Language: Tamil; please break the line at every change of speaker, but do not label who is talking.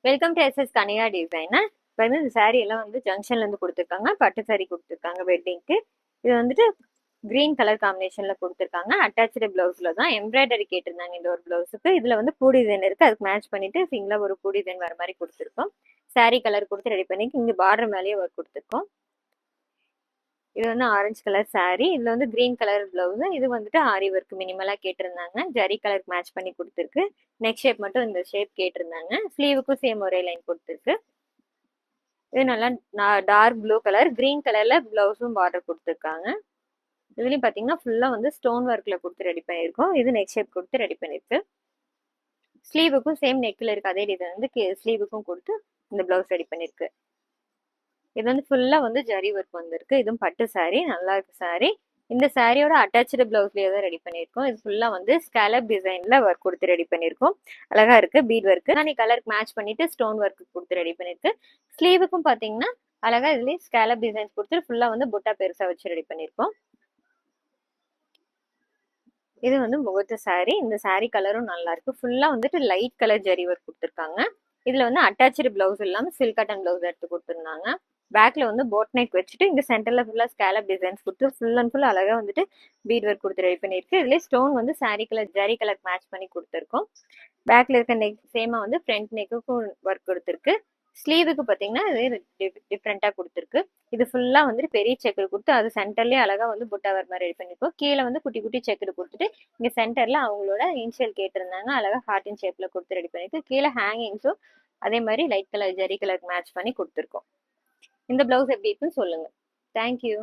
Welcome to SS Kaniya designer. இப்போ வந்து இந்த சாரீ எல்லாம் வந்து ஜங்ஷன்ல இருந்து கொடுத்துருக்காங்க. பட்டு சாரீ கொடுத்துருக்காங்க வெட்டிங்க்கு. இது வந்துட்டு கிரீன் கலர் காம்பினேஷன்ல கொடுத்துருக்காங்க. அட்டாச்சு பிளவுஸ்ல தான் எம்ப்ராய்டரி கேட்டிருந்தாங்க இந்த ஒரு பிளவுஸுக்கு. இதுல வந்து பூ டிசைன் இருக்கு, அதுக்கு மேட்ச் பண்ணிட்டு சிங்கிளா ஒரு பூ டிசைன் வர மாதிரி கொடுத்துருக்கோம். சாரீ கலர் கொடுத்து ரெடி பண்ணி இங்க பார்டர் மேலேயே ஒர்க் கொடுத்துருக்கோம். இது வந்து ஆரஞ்சு கலர் சாரீ, இதுல வந்து கிரீன் கலர் பிளவுஸ். இது வந்துட்டு ஆரி ஒர்க் மினிமலா கேட்டிருந்தாங்க, ஜரி கலருக்கு மேட்ச் பண்ணி கொடுத்துருக்கு. நெக் ஷேப் மட்டும் இந்த ஷேப் கேட்டிருந்தாங்க. ஸ்லீவுக்கும் சேம் ஒரே லைன் கொடுத்துருக்கு. இது நல்லா டார்க் ப்ளூ கலர், கிரீன் கலர்ல பிளவுஸும் பார்டர் கொடுத்துருக்காங்க. இதுலயும் பாத்தீங்கன்னா ஃபுல்லா வந்து ஸ்டோன் ஒர்க்ல கொடுத்து ரெடி பண்ணிருக்கோம். இது நெக் ஷேப் கொடுத்து ரெடி பண்ணிருக்கு. ஸ்லீவுக்கும் சேம் நெக்ல இருக்கு அதே டிசைன் வந்து ஸ்லீவுக்கும் கொடுத்து இந்த பிளவுஸ் ரெடி பண்ணிருக்கு. இது வந்து ஃபுல்லா வந்து ஜரி ஒர்க் வந்திருக்கு. இதுவும் பட்டு சாரீ, நல்லா இருக்கு சாரீ. இந்த சாரியோட அட்டாச்சு பிளவுஸ்லயே தான் ரெடி பண்ணிருக்கோம். இது ஃபுல்லா வந்து ஸ்கேலப் டிசைன்ல ஒர்க் கொடுத்து ரெடி பண்ணிருக்கோம். அழகா இருக்கு. பீட் ஒர்க் நீ கலருக்கு மேட்ச் பண்ணிட்டு ஸ்டோன் ஒர்க் கொடுத்து ரெடி பண்ணிருக்கு. ஸ்லீவுக்கும் பாத்தீங்கன்னா அழகா இதுலயே ஸ்கேலப் டிசைன்ஸ் கொடுத்து ஃபுல்லா வந்து புட்டா பெருசா வச்சு ரெடி பண்ணிருக்கோம். இது வந்து முகத்து சாரீ. இந்த சாரீ கலரும் நல்லா இருக்கு. ஃபுல்லா வந்துட்டு லைட் கலர் ஜரி ஒர்க் கொடுத்துருக்காங்க. இதுல வந்து அட்டாச்சு பிளவுஸ் இல்லாம சில்க் காட்டன் பிளவுஸ் எடுத்து கொடுத்துருந்தாங்க. பேக்ல வந்து போட் நெக் வச்சுட்டு இங்க சென்டர்ல ஃபுல்லா ஸ்கேலப் டிசைன்ஸ் கொடுத்து ஃபுல் அண்ட் ஃபுல் அழகா வந்துட்டு பீட் ஒர்க் கொடுத்து ரெடி பண்ணிருக்கு. இதுல ஸ்டோன் வந்து sari colour zari colour match பண்ணி கொடுத்துருக்கோம். பேக்ல இருக்க நெக் சேமா வந்து ஃப்ரண்ட் நெக்குக்கும் ஒர்க் கொடுத்துருக்கு. ஸ்லீவுக்கு பாத்தீங்கன்னா இது டிஃப்ரெண்டா கொடுத்துருக்கு. இது ஃபுல்லா வந்துட்டு பெரிய செக்குடு கொடுத்து அது சென்டர்லயே அழகா வந்து புட்டா வர மாதிரி ரெடி பண்ணிருக்கோம். கீழே வந்து குட்டி குட்டி செக்குடு கொடுத்துட்டு இங்க சென்டர்ல அவங்களோட இனிஷியல் கேட்டிருந்தாங்க, அழகா ஹார்டின் ஷேப்ல கொடுத்து ரெடி பண்ணிருக்கு. கீழே ஹேங்கிங்ஸும் அதே மாதிரி light colour zari colour match பண்ணி கொடுத்துருக்கோம். இந்த பிளவுஸ் எப்படி இருக்குன்னு சொல்லுங்க. தேங்க்யூ.